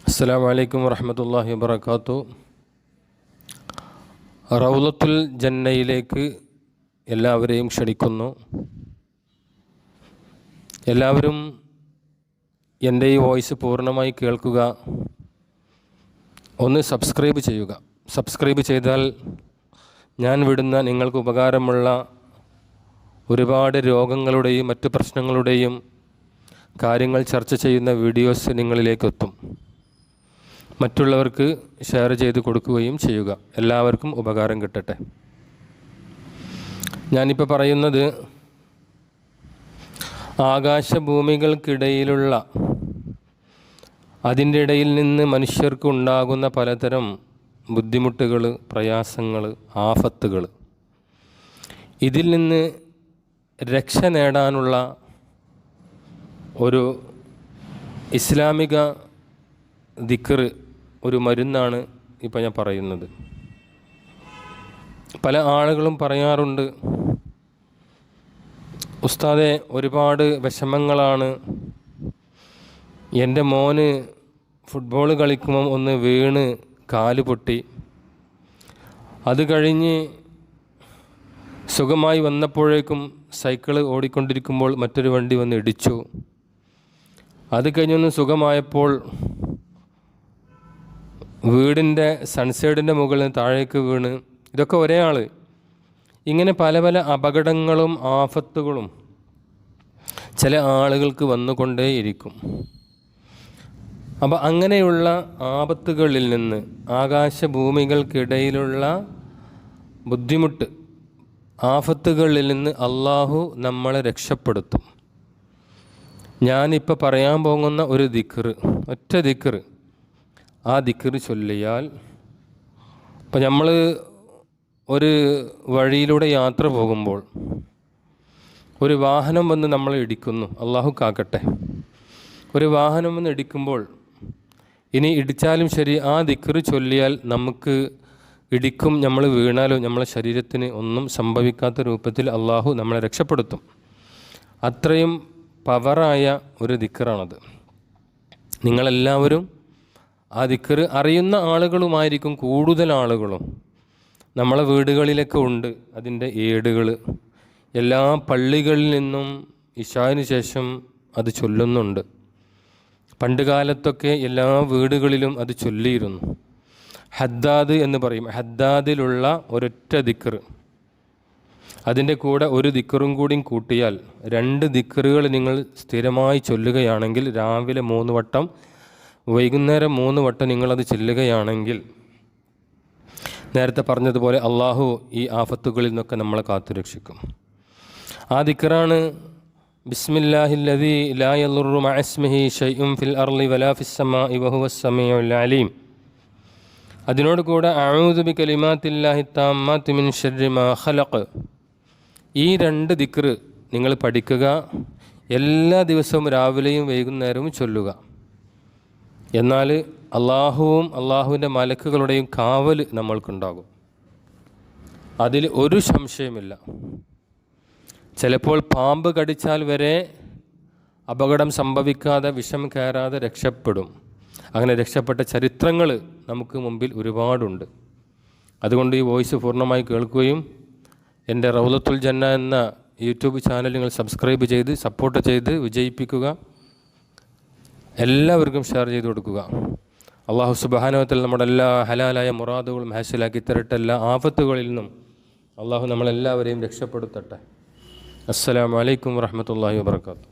അസ്സലാമു അലൈക്കും വറഹ്മത്തുള്ളാഹി വബറകാതുഹു. റൗളത്തുൽ ജന്നയിലേക്ക് എല്ലാവരെയും ക്ഷണിക്കുന്നു. എല്ലാവരും എൻ്റെ ഈ വോയിസ് പൂർണ്ണമായി കേൾക്കുക. ഒന്ന് സബ്സ്ക്രൈബ് ചെയ്യുക. സബ്സ്ക്രൈബ് ചെയ്താൽ ഞാൻ വിടുന്ന നിങ്ങൾക്ക് ഉപകാരമുള്ള ഒരുപാട് രോഗങ്ങളുടെയും മറ്റു പ്രശ്നങ്ങളുടെയും കാര്യങ്ങൾ ചർച്ച ചെയ്യുന്ന വീഡിയോസ് നിങ്ങളിലേക്കെത്തും. മറ്റുള്ളവർക്ക് ഷെയർ ചെയ്ത് കൊടുക്കുകയും ചെയ്യുക. എല്ലാവർക്കും ഉപകാരം കിട്ടട്ടെ. ഞാനിപ്പോൾ പറയുന്നത് ആകാശഭൂമികൾക്കിടയിലുള്ള അതിൻ്റെ ഇടയിൽ നിന്ന് മനുഷ്യർക്ക് ഉണ്ടാകുന്ന പലതരം ബുദ്ധിമുട്ടുകൾ, പ്രയാസങ്ങൾ, ആഫത്തുകൾ, ഇതിൽ നിന്ന് രക്ഷ നേടാനുള്ള ഒരു ഇസ്ലാമിക ദിക്ർ, ഒരു മരുന്നാണ് ഇപ്പോൾ ഞാൻ പറയുന്നത്. പല ആളുകളും പറയാറുണ്ട്, ഉസ്താദേ ഒരുപാട് വിഷമങ്ങളാണ്, എൻ്റെ മോന് ഫുട്ബോൾ കളിക്കുമ്പം ഒന്ന് വീണ് കാല് പൊട്ടി, അത് കഴിഞ്ഞ് സുഖമായി വന്നപ്പോഴേക്കും സൈക്കിള് ഓടിക്കൊണ്ടിരിക്കുമ്പോൾ മറ്റൊരു വണ്ടി വന്ന് ഇടിച്ചു, അത് കഴിഞ്ഞൊന്ന് സുഖമായപ്പോൾ വീടിൻ്റെ സൺസൈഡിൻ്റെ മുകളിൽ നിന്ന് താഴേക്ക് വീണ്. ഇതൊക്കെ ഒരേ ആൾ. ഇങ്ങനെ പല പല അപകടങ്ങളും ആഫത്തുകളും ചില ആളുകൾക്ക് വന്നുകൊണ്ടേയിരിക്കും. അപ്പോൾ അങ്ങനെയുള്ള ആപത്തുകളിൽ നിന്ന്, ആകാശഭൂമികൾക്കിടയിലുള്ള ബുദ്ധിമുട്ട്, ആഫത്തുകളിൽ നിന്ന് അള്ളാഹു നമ്മളെ രക്ഷപ്പെടുത്തും. ഞാനിപ്പോൾ പറയാൻ പോകുന്ന ഒരു ദിക്ർ, ഒറ്റ ദിക്ർ, ആ ദിക്ർ ചൊല്ലിയാൽ, ഇപ്പം നമ്മൾ ഒരു വഴിയിലൂടെ യാത്ര പോകുമ്പോൾ ഒരു വാഹനം വന്ന് നമ്മളെ ഇടിക്കുന്നു, അള്ളാഹു കാക്കട്ടെ. ഒരു വാഹനം വന്ന് ഇടിക്കുമ്പോൾ, ഇനി ഇടിച്ചാലും ശരി, ആ ദിക്ർ ചൊല്ലിയാൽ നമുക്ക് ഇടിക്കും, നമ്മൾ വീണാലും നമ്മളെ ശരീരത്തിന് ഒന്നും സംഭവിക്കാത്ത രൂപത്തിൽ അള്ളാഹു നമ്മളെ രക്ഷപ്പെടുത്തും. അത്രയും പവറായ ഒരു ദിക്റാണത്. നിങ്ങളെല്ലാവരും ആ ദിക്ർ അറിയുന്ന ആളുകളുമായിരിക്കും കൂടുതൽ ആളുകളും. നമ്മളെ വീടുകളിലൊക്കെ ഉണ്ട് അതിൻ്റെ ഏടുകൾ. എല്ലാ പള്ളികളിൽ നിന്നും ഇശാന് ശേഷം അത് ചൊല്ലുന്നുണ്ട്. പണ്ട് കാലത്തൊക്കെ എല്ലാ വീടുകളിലും അത് ചൊല്ലിയിരുന്നു. ഹദ്ദാദ് എന്ന് പറയും. ഹദ്ദാദിലുള്ള ഒരൊറ്റ ദിക്ർ, അതിൻ്റെ കൂടെ ഒരു ദിക്റും കൂടിയും കൂട്ടിയാൽ 2 ദിക്റുകൾ നിങ്ങൾ സ്ഥിരമായി ചൊല്ലുകയാണെങ്കിൽ, രാവിലെ 3 വട്ടം, വൈകുന്നേരം 3 വട്ടം നിങ്ങളത് ചൊല്ലുകയാണെങ്കിൽ, നേരത്തെ പറഞ്ഞതുപോലെ അള്ളാഹു ഈ ആഫത്തുകളിൽ നിന്നൊക്കെ നമ്മളെ കാത്തുരക്ഷിക്കും. ആ ദിക്റാണ് ബിസ്മില്ലാഹില്ലദീ ലാ യളുറു മഅ ഇസ്മിഹി ശൈഉൻ ഫിൽ അർളി വലാ ഫിസ് സമാഇ വഹുവസ് സമീഉൽ അലീം. അതിനോട് കൂടെ അഊദു ബികലിമാത്തില്ലാഹി താമ്മാത്തി മിൻ ശർരി മാ ഖലഖ്. ഈ 2 ദിക്ർ നിങ്ങൾ പഠിക്കുക. എല്ലാ ദിവസവും രാവിലെയും വൈകുന്നേരവും ചൊല്ലുക. എന്നാൽ അള്ളാഹുവും അള്ളാഹുവിൻ്റെ മലക്കുകളുടെയും കാവൽ നമ്മൾക്കുണ്ടാകും. അതിൽ ഒരു സംശയമില്ല. ചിലപ്പോൾ പാമ്പ് കടിച്ചാൽ വരെ അപകടം സംഭവിക്കാതെ, വിഷം കയറാതെ രക്ഷപ്പെടും. അങ്ങനെ രക്ഷപ്പെട്ട ചരിത്രങ്ങൾ നമുക്ക് മുമ്പിൽ ഒരുപാടുണ്ട്. അതുകൊണ്ട് ഈ വോയിസ് പൂർണ്ണമായി കേൾക്കുകയും എൻ്റെ റൗളത്തുൽ ജന്ന എന്ന യൂട്യൂബ് ചാനൽ നിങ്ങൾ സബ്സ്ക്രൈബ് ചെയ്ത് സപ്പോർട്ട് ചെയ്ത് വിജയിപ്പിക്കുക. എല്ലാവർക്കും ഷെയർ ചെയ്ത് കൊടുക്കുക. അള്ളാഹു സുബ്ഹാനഹു വ തആല നമ്മുടെ എല്ലാ ഹലാലായ മുറാദുകളും ഹാസിലാക്കി തരട്ടെ. എല്ലാ ആഫത്തുകളിൽ നിന്നും അള്ളാഹു നമ്മളെല്ലാവരെയും രക്ഷപ്പെടുത്തട്ടെ. അസ്സലാമു അലൈക്കും വറഹ്മത്തുള്ളാഹി വബറകാതുഹു.